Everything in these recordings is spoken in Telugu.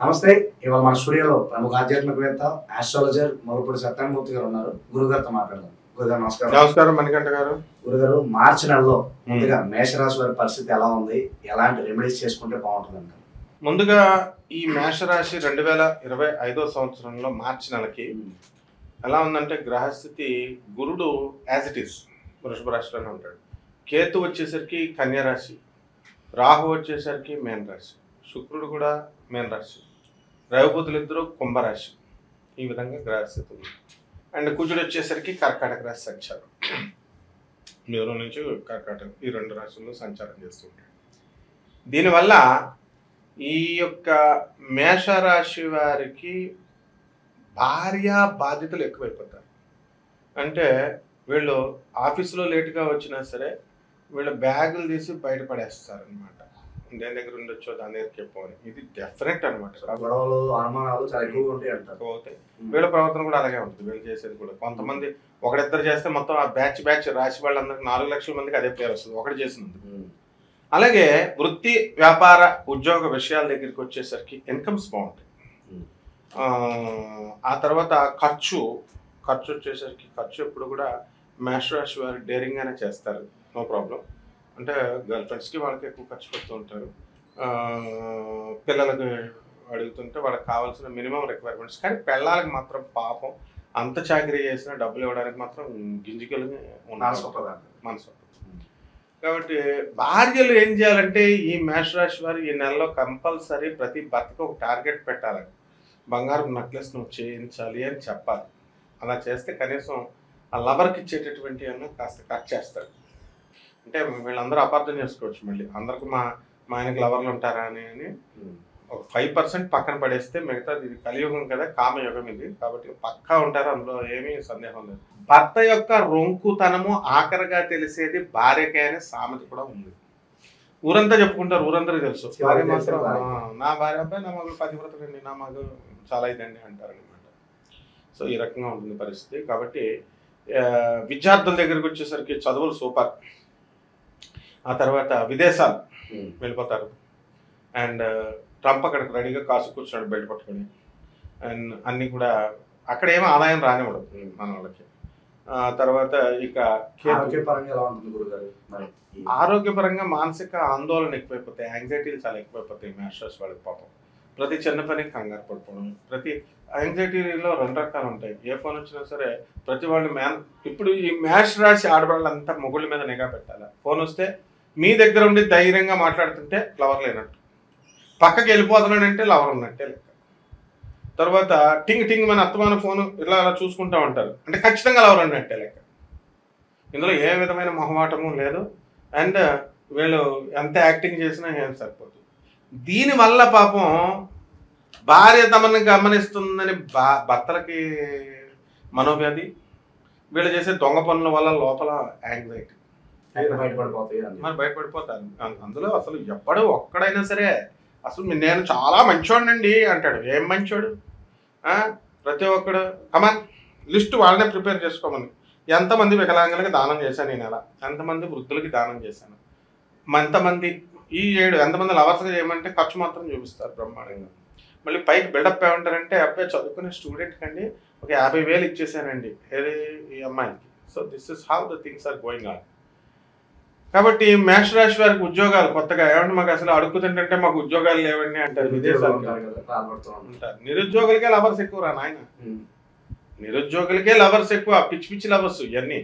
నమస్తే. ఇవాళ మన స్టూడియోలో ప్రముఖ ఆధ్యాత్మికవేత్త ఆస్ట్రాలజర్ మొలపూడి సత్యనారాయణమూర్తి గారు ఉన్నారు. గురుగారితో మాట్లాడదాం. గురుగారు నమస్కారం. నమస్కారం మణికంఠ గారు. గురుగారు, మార్చి నెలలో ముందుగా మేషరాశి వారి పరిస్థితి ఎలా ఉంది, ఎలాంటి రెమెడీస్ చేసుకుంటే బాగుంటుంది అంటారు? ముందుగా ఈ మేషరాశి 2025 సంవత్సరంలో మార్చి నెలకి ఎలా ఉందంటే గ్రహస్థితి గురుడు యాజ్ ఇట్ ఈస్ వృషభ రాశిలోనే ఉంటాడు. కేతు వచ్చేసరికి కన్యా రాశి, రాహు వచ్చేసరికి మేన రాశి, శుక్రుడు కూడా మేన రాశి, రవిబుధులు ఇద్దరు కుంభరాశి. ఈ విధంగా గ్రహస్థితి ఉంది. అండ్ కుజుడు వచ్చేసరికి కర్కాటక రాశి సంచారం, మీరు నుంచి కర్కాటక, ఈ రెండు రాశుల్లో సంచారం చేస్తుంటాడు. దీనివల్ల ఈ యొక్క మేషరాశి వారికి భార్య బాధ్యతలు ఎక్కువైపోతారు. అంటే వీళ్ళు ఆఫీసులో లేటుగా వచ్చినా సరే వీళ్ళ బ్యాగులు తీసి బయటపడేస్తారు అనమాట. దేని దగ్గర ఉండొచ్చో దాని దగ్గర చెప్పని, ఇది డెఫినెట్ అనమాట. గొడవలు అనుమానాలు చాలా ఎక్కువగా ఉంటాయి అంటారు. అవుతాయి. వీళ్ళ ప్రవర్తన కూడా అలాగే ఉంటుంది. వీళ్ళు చేసేది కూడా కొంతమంది ఒకరిద్దరు చేస్తే మొత్తం ఆ బ్యాచ్ రాశి వాళ్ళందరికీ 4 లక్షల మందికి అదే పేరు వస్తుంది ఒకటి చేసినందుకు. అలాగే వృత్తి వ్యాపార ఉద్యోగ విషయాల దగ్గరికి వచ్చేసరికి ఇన్కమ్స్ బాగుంటాయి. ఆ తర్వాత ఖర్చు వచ్చేసరికి ఖర్చు ఎప్పుడు కూడా మేషరాశి వారు డేరింగ్గానే చేస్తారు, నో ప్రాబ్లం. అంటే గర్ల్ ఫ్రెండ్స్కి వాళ్ళకి ఎక్కువ ఖర్చు పెడుతూ ఉంటారు. పిల్లలకి అడుగుతుంటే వాళ్ళకి కావాల్సిన మినిమం రిక్వైర్మెంట్స్. కానీ పిల్లలకి మాత్రం పాపం అంత చాకరీ చేసినా డబ్బులు ఇవ్వడానికి మాత్రం గింజికలు మనసు. కాబట్టి భార్యలు ఏం చేయాలంటే ఈ మేషరాశి వారు ఈ నెలలో కంపల్సరీ ప్రతి భర్తకు ఒక టార్గెట్ పెట్టాలి. బంగారం నెక్లెస్ నువ్వు చేయించాలి అని చెప్పాలి. అలా చేస్తే కనీసం ఆ లవర్కి ఇచ్చేటటువంటి అన్న కాస్త కట్ చేస్తాడు. అంటే వీళ్ళందరూ అపార్థం చేసుకోవచ్చు. మళ్ళీ అందరికి మా ఆయనకి లవర్లు ఉంటారా అని ఒక 5% పక్కన పడేస్తే మిగతా ఇది కలియుగం కదా, కామయుగం ఇది, కాబట్టి పక్కా ఉంటారు, అందులో ఏమీ సందేహం లేదు. భర్త యొక్క రొంకుతనము ఆఖరిగా తెలిసేది భార్యకే అనే సామెత కూడా ఉంది. ఊరంతా చెప్పుకుంటారు, ఊరందరికీ తెలుసు. భార్య మాత్రం నా భార్య అబ్బాయి నా మగలు 10 వ్రతకండి, నా మగ చాలా ఇదండి అంటారు అనమాట. సో ఈ రకంగా ఉంటుంది పరిస్థితి. కాబట్టి విద్యార్థుల దగ్గరికి వచ్చేసరికి చదువులు సూపర్. ఆ తర్వాత విదేశాలు వెళ్ళిపోతారు. అండ్ ట్రంప్ అక్కడికి రెడీగా కాసు కూర్చున్నాడు బయట పట్టుకొని. అండ్ అన్నీ కూడా అక్కడ ఏమో ఆదాయం రానివ్వడం మన వాళ్ళకి. తర్వాత ఇక ఆరోగ్యపరంగా మానసిక ఆందోళన ఎక్కువైపోతాయి, యాంగ్జైటీలు చాలా ఎక్కువైపోతాయి మేషరాశి వాళ్ళకి. పాపం ప్రతి చిన్న పనికి కంగారు పడిపోవడం. ప్రతి యాంగ్జైటీలో 2 రకాలు ఉంటాయి. ఏ ఫోన్ వచ్చినా సరే ప్రతి వాళ్ళు ఇప్పుడు ఈ మేషరాశి ఆడవాళ్ళంతా మొగుళ్ళ మీద నిఘా పెట్టాలి. ఫోన్ వస్తే మీ దగ్గర ఉండి ధైర్యంగా మాట్లాడుతుంటే లవర్ లేనట్టు, పక్కకి వెళ్ళిపోతున్నాడంటే లవర్ ఉన్నట్టే లెక్క. తర్వాత టింగ్ మన అత్తమాన ఫోను ఇలా అలా చూసుకుంటూ ఉంటారు అంటే ఖచ్చితంగా లవర్ ఉన్నట్టే లెక్క. ఇందులో ఏ విధమైన మొహమాటము లేదు. అండ్ వీళ్ళు ఎంత యాక్టింగ్ చేసినా ఏం సరిపోతుంది. దీనివల్ల పాపం భార్య తమని గమనిస్తుందని భర్తలకి మనోవ్యాధి, వీళ్ళు చేసే దొంగ పనుల వల్ల లోపల యాంగ్జైటీ మరి బయటపడిపోతారు. అందులో అసలు ఎప్పుడు ఒక్కడైనా సరే అసలు నేను చాలా మంచోడండి అంటాడు. ఏం మంచోడు? ప్రతి ఒక్కడు కమాన్ లిస్టు వాళ్ళనే ప్రిపేర్ చేసుకోమని. ఎంతమంది వికలాంగులకి దానం చేశాను నేను, ఎలా ఎంతమంది వృద్ధులకి దానం చేశాను, ఎంతమంది ఈ 7 ఎంతమంది లవర్స్గా చేయమంటే ఖర్చు మాత్రం చూపిస్తారు బ్రహ్మాండంగా. మళ్ళీ పైకి బిల్డప్ ఏమంటారంటే అబ్బాయి చదువుకునే స్టూడెంట్ కండి ఒక 50,000 ఇచ్చేసానండి ఏది ఈ అమ్మాయికి. So this is how the things are going on. కాబట్టి మేషరాశి వారికి ఉద్యోగాలు కొత్తగా ఏమంటే మాకు అసలు అడుగుతుంటే మాకు ఉద్యోగాలు లేవండి అంటారు. విదేశాలు ఉంటారు. నిరుద్యోగులకే లవర్స్ ఎక్కువ రా నాయన, నిరుద్యోగులకే లవర్స్ ఎక్కువ, పిచ్చి లవర్స్ ఇవన్నీ.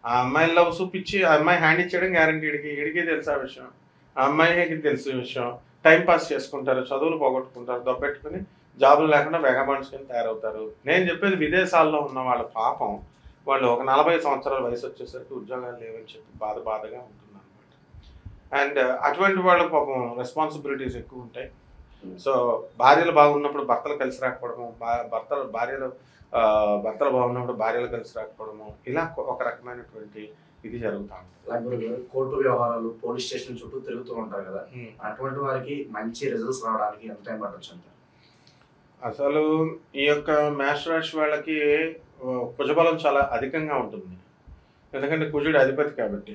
ఆ అమ్మాయి లవ్స్ పిచ్చి, ఆ అమ్మాయి హ్యాండ్ ఇచ్చేయడం గ్యారంటీ. ఇడికి తెలుసా విషయం, ఆ అమ్మాయికి తెలుసు విషయం. టైం పాస్ చేసుకుంటారు, చదువులు పోగొట్టుకుంటారు, దొబ్బెట్టుకుని జాబులు లేకుండా వెగబాండ్స్కొని తయారవుతారు. నేను చెప్పేది విదేశాల్లో ఉన్న వాళ్ళ పాపం, వాళ్ళు ఒక 40 సంవత్సరాల వయసు వచ్చేసరికి ఉద్యోగాలు లేవని చెప్పి బాధగా ఉంటుంది అనమాట. అండ్ అటువంటి వాళ్ళ పాపం రెస్పాన్సిబిలిటీస్ ఎక్కువ ఉంటాయి. సో భార్యలు బాగున్నప్పుడు భర్తలు కలిసి రాకపోవడము, భర్తలు బాగున్నప్పుడు భార్యలు కలిసి రాకపోవడము, ఇలా ఒక రకమైనటువంటి ఇది జరుగుతూ ఉంటుంది. కోర్టు వ్యవహారాలు, పోలీస్ స్టేషన్ చుట్టూ తిరుగుతూ ఉంటారు కదా, అటువంటి వారికి మంచి రిజల్ట్స్ రావడానికి ఎంత టైం పట్టొచ్చు అంటారు? అసలు ఈ యొక్క మేషరాశి వాళ్ళకి కుజబలం చాలా అధికంగా ఉంటుంది. ఎందుకంటే కుజుడు అధిపతి కాబట్టి.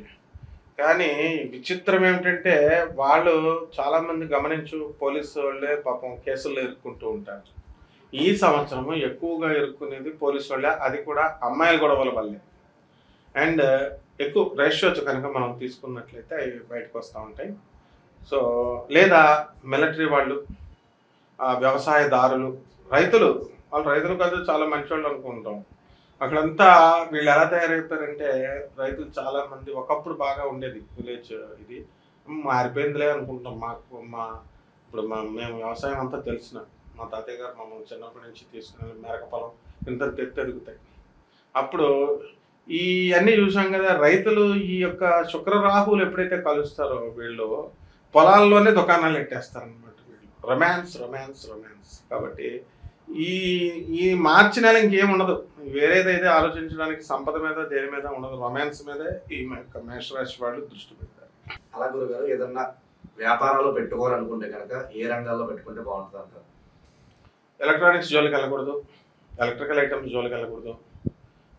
కానీ విచిత్రం ఏమిటంటే వాళ్ళు చాలామంది గమనించు పోలీసు వాళ్ళే పాపం కేసుల్లో ఇరుక్కుంటూ ఉంటారు. ఈ సంవత్సరము ఎక్కువగా ఇరుక్కునేది పోలీసు వాళ్ళే, అది కూడా అమ్మాయిల గొడవల వల్లే. అండ్ ఎక్కువ రేషియోస్ కనుక మనం తీసుకున్నట్లయితే అవి బయటకు వస్తూ ఉంటాయి. సో లేదా మిలిటరీ వాళ్ళు, వ్యవసాయదారులు, రైతులు, వాళ్ళు రైతులు కాదు చాలా మంచి వాళ్ళు అనుకుంటాం. అక్కడంతా వీళ్ళు ఎలా తయారైపోయారంటే రైతులు చాలా మంది ఒకప్పుడు బాగా ఉండేది విలేజ్, ఇది మారిపోయిందిలే అనుకుంటాం. ఇప్పుడు మేము వ్యవసాయం అంతా తెలిసిన మా తాతయ్య గారు మమ్మల్ని చిన్నప్పటి నుంచి తీసుకుని మెరక పొలం ఇంత ఎదుగుతాయి. అప్పుడు ఈ అన్నీ చూసాం కదా. రైతులు ఈ యొక్క శుక్రరాహువులు ఎప్పుడైతే కలుస్తారో వీళ్ళు పొలాల్లోనే దుకాణాలు పెట్టేస్తారనమాట. వీళ్ళు రొమాన్స్ రొమాన్స్ రొమాన్స్. కాబట్టి ఈ మార్చి నెల ఇంకేం ఉండదు, వేరేదైతే ఆలోచించడానికి సంపద మీద దేని మీద ఉండదు, రొమాన్స్ మీదే ఈ మేషరాశి వాళ్ళు దృష్టి పెడతారు. అలా గురుగారు ఏదన్నా వ్యాపారాలు పెట్టుకోవాలనుకుంటే కనుక ఏ రంగాల్లో పెట్టుకుంటే బాగుంటుంది అంటారు? ఎలక్ట్రానిక్స్ జోలికి వెళ్ళకూడదు, ఎలక్ట్రికల్ ఐటమ్స్ జోలికి వెళ్ళకూడదు,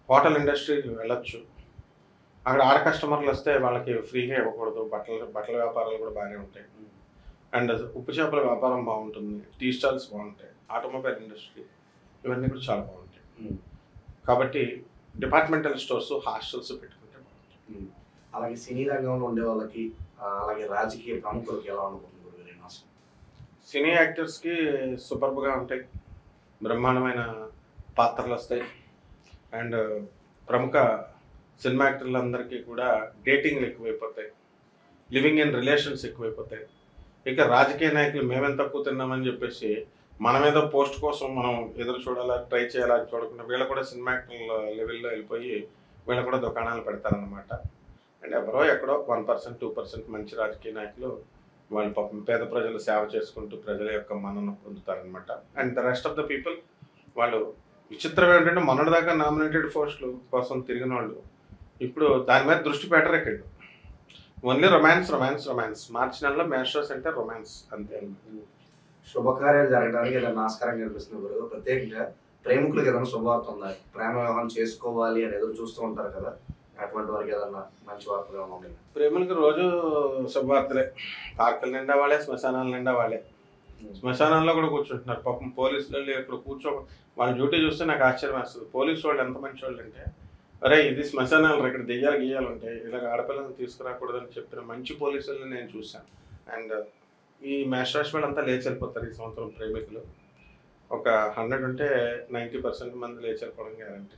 హోటల్ ఇండస్ట్రీ వెళ్ళొచ్చు. అక్కడ ఆడ కస్టమర్లు వస్తే వాళ్ళకి ఫ్రీగా ఇవ్వకూడదు. బట్టల వ్యాపారాలు కూడా బాగానే ఉంటాయి. అండ్ ఉప్పు చేపల వ్యాపారం బాగుంటుంది, టీ స్టాల్స్ బాగుంటాయి, ఆటోమొబైల్ ఇండస్ట్రీ ఇవన్నీ కూడా చాలా బాగుంటాయి. కాబట్టి డిపార్ట్మెంటల్ స్టోర్స్, హాస్టల్స్ పెట్టుకుంటే బాగుంటుంది. అలాగే సినీ రంగంలో ఉండే వాళ్ళకి, అలాగే రాజకీయ ప్రముఖులకి ఎలా అనుకుంటుంది? సినీ యాక్టర్స్కి సూపర్గా ఉంటాయి, బ్రహ్మాండమైన పాత్రలు వస్తాయి. అండ్ ప్రముఖ సినిమా యాక్టర్లందరికీ కూడా డేటింగ్లు ఎక్కువైపోతాయి, లివింగ్ ఇన్ రిలేషన్స్ ఎక్కువైపోతాయి. ఇక రాజకీయ నాయకులు మేమేం తక్కువ తిన్నామని చెప్పేసి మన మీద పోస్ట్ కోసం మనం ఎదురు చూడాలా, ట్రై చేయాలా చూడకుండా వీళ్ళు కూడా సినిమా యాక్టర్ల లెవెల్లో వెళ్ళిపోయి వీళ్ళు కూడా దుకాణాలు పెడతారనమాట. అండ్ ఎవరో ఎక్కడో 1%, 2% మంచి రాజకీయ నాయకులు వాళ్ళు పాపం పేద ప్రజలు సేవ చేసుకుంటూ ప్రజల యొక్క మన్నన పొందుతారనమాట. And the rest of the people వాళ్ళు విచిత్రం ఏంటంటే మొన్నటిదాకా నామినేటెడ్ పోస్టులు కోసం తిరిగిన వాళ్ళు ఇప్పుడు దాని మీద దృష్టి పెట్టరు. ఇక్కడ ఓన్లీ రొమాన్స్ రొమాన్స్ రొమాన్స్. మార్చి నెలలో మేషరాశి అంటే రొమాన్స్ అంతే. శుభకార్యాలు జరగడానికి ఏదైనా ఆస్కారం కనిపిస్తుంది గురువు? ప్రత్యేకంగా ప్రేమికులకు ఏదైనా శుభవార్త ఉందా? ప్రేమ వివాహం చేసుకోవాలి అని ఎదురు చూస్తూ ఉంటారు కదా, అటువంటి వారికి ఏదన్నా మంచి వార్తలు ఏమైనా ఉన్నాయి? ప్రేమికులకి రోజు శుభవార్తలే. పార్కుల నిండా వాళ్ళే, శ్మశానాల నిండా వాళ్ళే. శ్మశానాల్లో కూడా కూర్చుంటున్నారు పాపం. పోలీసులు ఇక్కడ వాళ్ళ డ్యూటీ చూస్తే నాకు ఆశ్చర్యం వేస్తుంది. పోలీసు వాళ్ళు ఎంత మంచి వాళ్ళు అంటే, అరే ఇది శ్మశానాలు, ఇక్కడ దెయ్యాలు గీయాలు ఉంటాయి, ఇలాగ ఆడపిల్లలను తీసుకురాకూడదని చెప్పిన మంచి పోలీసులను నేను చూశాను. అండ్ ఈ మేషరాశి వాళ్ళంతా లేచి వెళ్ళిపోతారు ఈ సంవత్సరం. ప్రేమికులు ఒక 100 ఉంటే 90% మంది లేచి వెళ్ళిపోవడం గ్యారంటీ.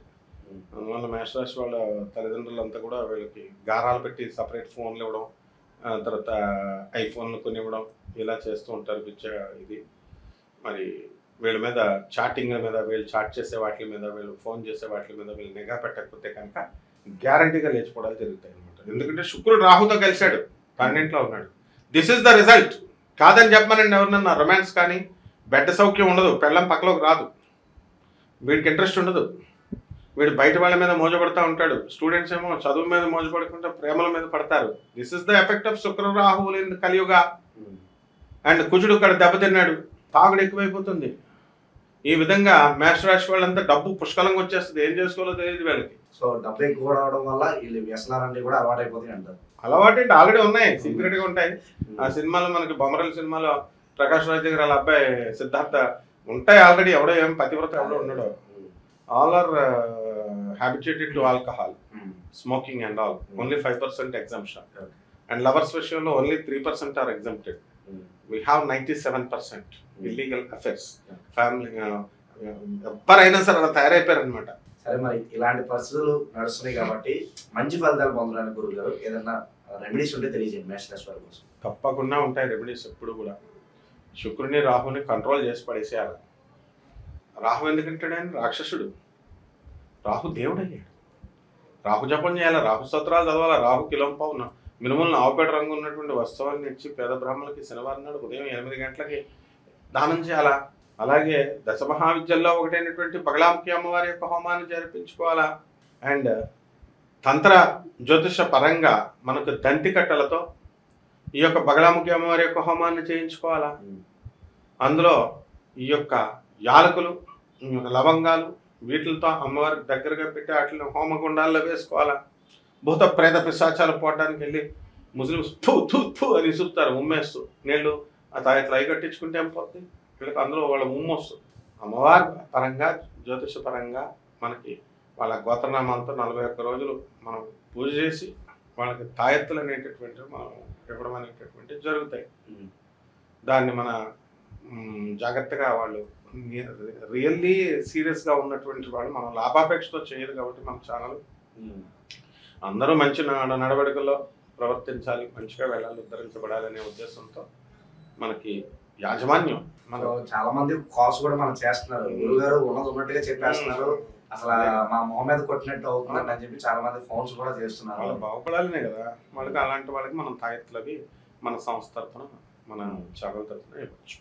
అందువల్ల మేషరాశి వాళ్ళ తల్లిదండ్రులంతా కూడా వీళ్ళకి గారాలు పెట్టి సపరేట్ ఫోన్లు ఇవ్వడం, తర్వాత ఐఫోన్లు కొనివ్వడం ఇలా చేస్తూ ఉంటారు. పిచ్చగా ఇది మరి వీళ్ళ మీద చాటింగ్ల మీద, వీళ్ళు చాట్ చేసే వాటి మీద, వీళ్ళు ఫోన్ చేసే వాటి మీద వీళ్ళు నిఘా పెట్టకపోతే కనుక గ్యారంటీగా లేచిపోవడాలు జరుగుతాయి అనమాట. ఎందుకంటే శుక్రుడు రాహుతో కలిశాడు, 12లో ఉన్నాడు. This is the result. కాదని చెప్పమనండి ఎవరినన్నా. రొమాన్స్ కానీ బెడ్ సౌఖ్యం ఉండదు, పెళ్ళం పక్కలోకి రాదు, వీడికి ఇంట్రెస్ట్ ఉండదు, వీడు బయట వాళ్ళ మీద మోజపడుతూ ఉంటాడు. స్టూడెంట్స్ ఏమో చదువు మీద మోజపడుకుంటే ప్రేమల మీద పడతారు. This is the effect of Shukra రాహువులు in కలియుగ. అండ్ కుజుడు ఇక్కడ దెబ్బతిన్నాడు, తాగుడు ఎక్కువైపోతుంది. ఈ విధంగా మేషరాశి వాళ్ళంతా డబ్బు పుష్కలంగా వచ్చేస్తుంది, ఏం చేసుకోవాలో తెలియదు వీళ్ళకి. సో డబ్బు ఎక్కువ రావడం వల్ల వీళ్ళు వ్యసనాలన్నీ కూడా అలవాటైపోతాయి అంటారు. అలవాటు అంటే ఆల్రెడీ ఉన్నాయి, సీక్రెట్ గా ఉంటాయి. ఆ సినిమాలో మనకి బొమ్మరల్ సినిమాలో ప్రకాష్ రాజ్ దగ్గర వాళ్ళ అబ్బాయి సిద్ధార్థ ఉంటాయి ఆల్రెడీ. ఎవడో ఏం పతివ్రత ఎవడో ఉన్నాడు. All are habituated to alcohol, smoking and all. Only 5% exemption. And lovers విషయంలో only 3% are exempted. We have 97% illegal affairs. Family ఎవరైనా సరే అలా తయారైపోయారు అనమాట. సరే, మరి ఇలాంటి పరిస్థితులు నడుస్తున్నాయి కాబట్టి మంచి ఫలితాలు పొందడానికి గురువు గారు ఏదన్నా రెమెడీస్ ఉంటే తెలియజేయండి మేషరాశి వారి కోసం. తప్పకుండా ఉంటాయి రెమెడీస్. ఎప్పుడు కూడా శుక్రుని రాహుని కంట్రోల్ చేసి పడేసేయాలి. రాహు ఎందుకంటాడు? ఆయన రాక్షసుడు, రాహు దేవుడు అయ్యాడు. రాహు జపం చేయాలి, రాహు స్తోత్రాలు చదవాలి. రాహు కిలంపావు మినుములను ఆవుపేట రంగు ఉన్నటువంటి వస్తువులను ఇచ్చి పేద బ్రాహ్మణులకి శనివారం నాడు ఉదయం 8 గంటలకి దానం చేయాలా. అలాగే దశమహావిద్యల్లో ఒకటైనటువంటి బగలాముఖి అమ్మవారి యొక్క హోమాన్ని జరిపించుకోవాలా. అండ్ తంత్ర జ్యోతిష పరంగా మనకు దంతి కట్టలతో ఈ యొక్క బగలాముఖి అమ్మవారి యొక్క హోమాన్ని చేయించుకోవాలా. అందులో ఈ యొక్క యాలకులు, లవంగాలు వీటితో అమ్మవారికి దగ్గరగా పెట్టి వాటిని హోమగుండాల్లో వేసుకోవాలా. భూత ప్రేత పిశాచాలు పోవడానికి వెళ్ళి ముస్లిమ్స్ ఫు థు థు అని ఇసురుతారు ఉమ్మేస్తూ నీళ్ళు. ఆ తాయెత్తులు అవి కట్టించుకుంటే ఏం పోతుంది, వీళ్ళకి అందులో వాళ్ళ ఉమ్ము వస్తుంది. అమ్మవారి పరంగా జ్యోతిష పరంగా మనకి వాళ్ళ గోత్రనామాలతో 41 రోజులు మనం పూజ చేసి వాళ్ళకి తాయెత్తులు అనేటటువంటివి మనం ఇవ్వడం అనేటటువంటివి జరుగుతాయి. దాన్ని మన జాగ్రత్తగా వాళ్ళు రియల్లీ సీరియస్గా ఉన్నటువంటి వాళ్ళు మనం లాభాపేక్షతో చేయరు కాబట్టి మన ఛానల్ అందరూ మంచి నడవడికల్లో ప్రవర్తించాలి, మంచిగా వెళ్ళాలి, ఉద్ధరించబడాలి అనే ఉద్దేశంతో మనకి యాజమాన్యం చాలా మంది కాల్స్ కూడా మనం చేస్తున్నారు. గురుగారు ఉన్నది ఉన్నట్టుగా చెప్పేస్తున్నారు, అసలు మా మొహం మీద కొట్టినట్టు అవుతుందండి అని చెప్పి చాలా మంది ఫోన్స్ కూడా చేస్తున్నారు. వాళ్ళు బాగుపడాలనే కదా. వాళ్ళకి అలాంటి వాళ్ళకి మనం తాయెత్తులవి మన సంస్థ తరఫున మన ఛానల్ తరఫున ఇవ్వచ్చు.